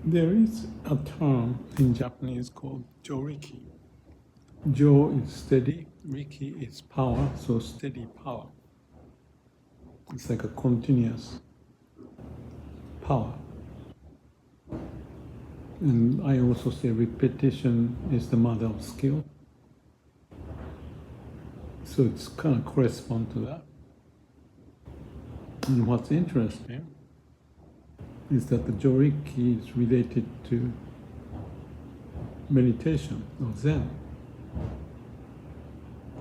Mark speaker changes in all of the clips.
Speaker 1: There is a term in Japanese called Joriki. Jo is steady, Riki is power, so steady power. It's like a continuous power. And I also say repetition is the mother of skill. So it's kind of correspond to that. And what's interesting is that the Joriki is related to meditation or Zen.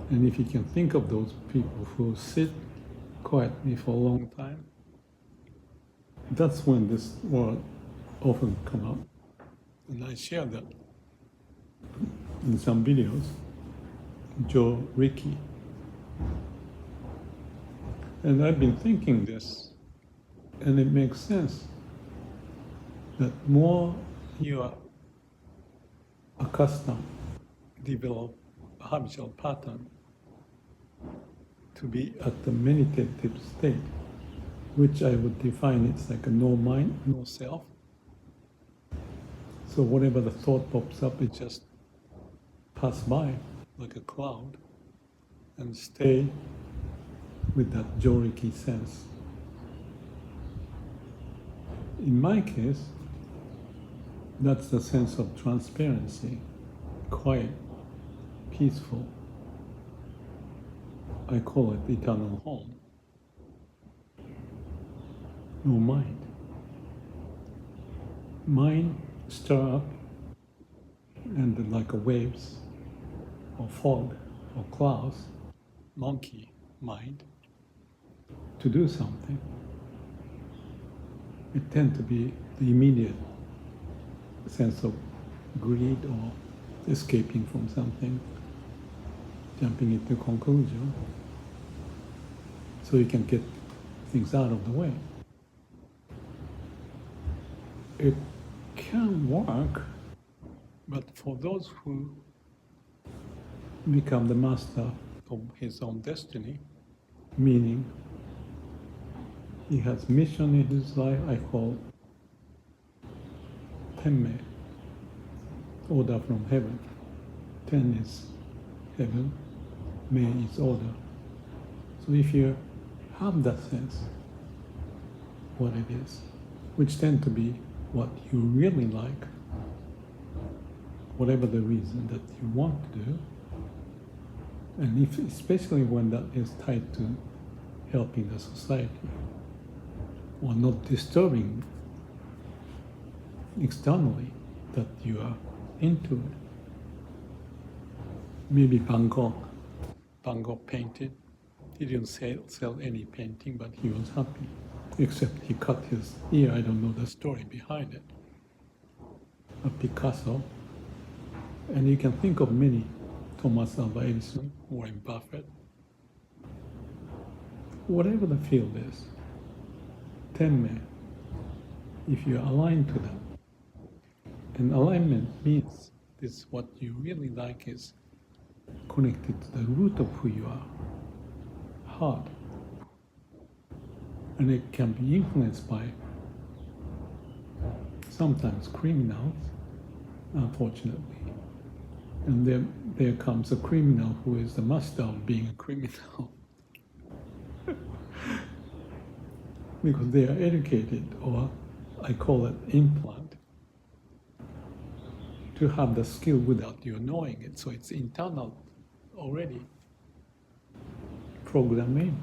Speaker 1: And if you can think of those people who sit quietly for a long time, that's when this word often come up. And I share that in some videos, Joriki. And I've been thinking this, and it makes sense that more you are accustomed, develop a habitual pattern to be at the meditative state, which I would define it's like a no mind, no self. So whatever the thought pops up, it just pass by like a cloud and stay with that Joriki sense. In my case, that's the sense of transparency, quiet, peaceful. I call it eternal home. No mind. Mind stir up and like a waves or fog or clouds, monkey mind, to do something. It tends to be the immediate sense of greed or escaping from something, jumping into conclusion, so you can get things out of the way. It can work, but for those who become the master of his own destiny, meaning he has mission in his life, I call ten-mei, order from heaven. Ten is heaven, mei is order. So if you have that sense, what it is, which tend to be what you really like, whatever the reason that you want to do, and if, especially when that is tied to helping the society or not disturbing externally, that you are into it. Maybe Van Gogh painted. He didn't sell any painting, but he was happy. Except he cut his ear. I don't know the story behind it. A Picasso, and you can think of many. Thomas Alva Edison, Warren Buffett. Whatever the field is, ten-mei, if you're aligned to that. And alignment means this, what you really like is connected to the root of who you are, heart. And it can be influenced by sometimes criminals, unfortunately. And then there comes a criminal who is the master of being a criminal. Because they are educated, or I call it implant, to have the skill without you knowing it. So it's internal already programming.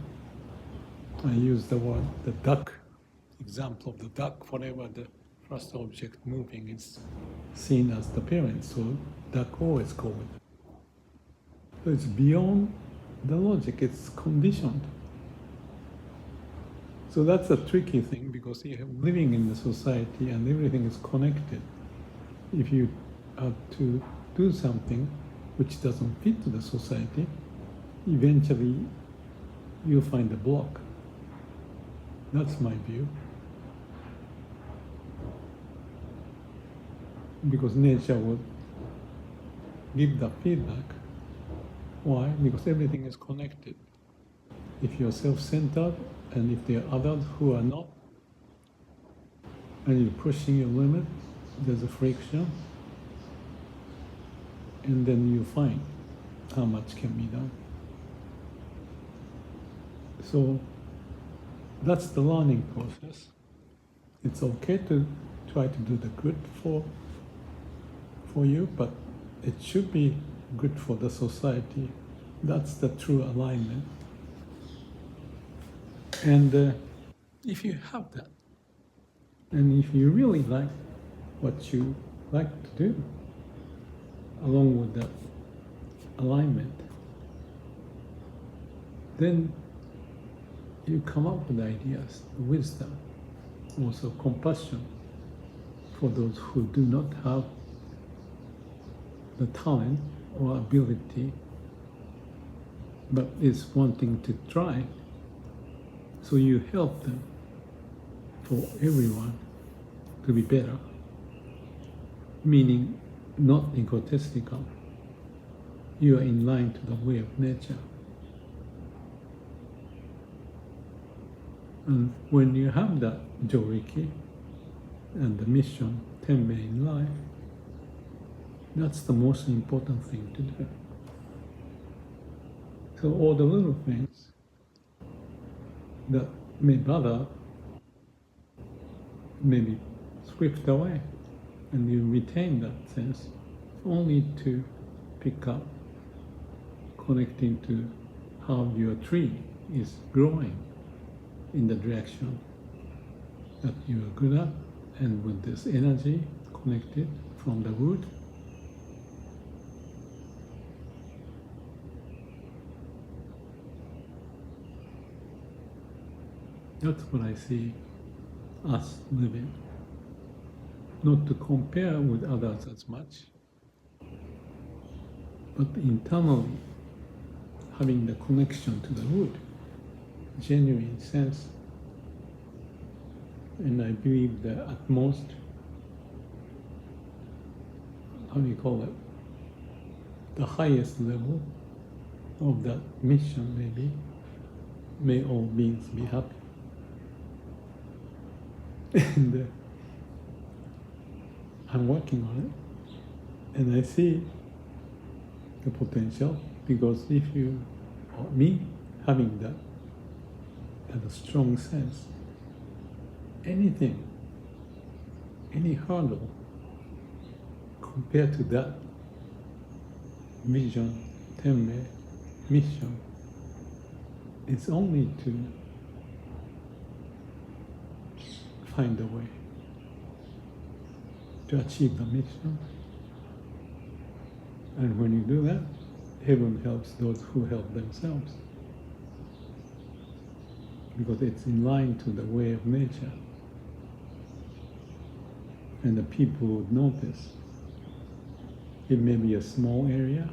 Speaker 1: I use the word, the duck, example of the duck, whatever the first object moving is seen as the parent, so duck always go with it. So it's beyond the logic, it's conditioned. So that's a tricky thing, because you're living in the society and everything is connected. If you have to do something which doesn't fit to the society, eventually you find a block. That's my view. Because nature would give the feedback. Why? Because everything is connected. If you're self-centered, and if there are others who are not, and you're pushing your limit, there's a friction, and then you find how much can be done. So that's the learning process. It's okay to try to do the good for you, but it should be good for the society. That's the true alignment. And if you have that, and if you really like what you like to do, along with that alignment, then you come up with ideas, wisdom, also compassion for those who do not have the talent or ability, but is wanting to try. So you help them for everyone to be better, meaning not egotistical. You are in line to the way of nature. And when you have that Joriki and the mission, ten-mei in life, that's the most important thing to do. So all the little things that may bother may be swept away, and you retain that sense only to pick up, connecting to how your tree is growing in the direction that you are good at, and with this energy connected from the root, that's what I see us living. Not to compare with others as much, but internally having the connection to the root, genuine sense. And I believe the utmost, how do you call it, the highest level of that mission maybe, may all beings be happy. And I'm working on it, and I see the potential, because if you, or me, having that as a strong sense, anything, any hurdle compared to that vision, ten-mei, mission, it's only to find a way to achieve the mission. And when you do that, heaven helps those who help themselves, because it's in line to the way of nature. And the people would notice. It may be a small area,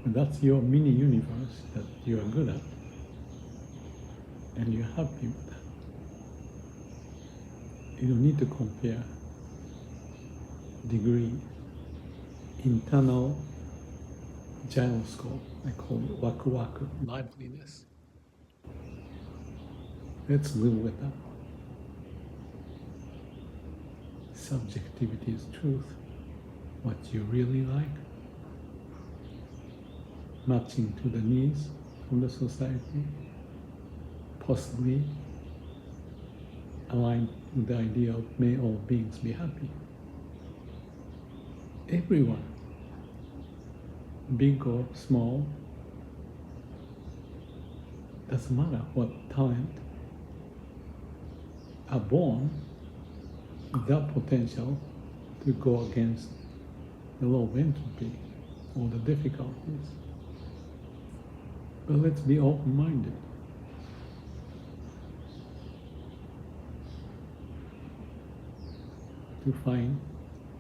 Speaker 1: but that's your mini universe that you are good at, and you're happy with that. You don't need to compare degree, internal gyroscope, I call it waku waku, liveliness. Let's live with that. Subjectivity is truth. What you really like, matching to the needs from the society, possibly aligned with the idea of may all beings be happy. Everyone, big or small, doesn't matter what talent, are born with that potential to go against the law of entropy, all the difficulties. But let's be open-minded. To find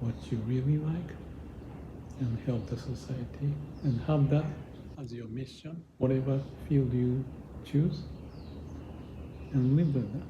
Speaker 1: what you really like and help the society, and have that as your mission, whatever field you choose, and live with that.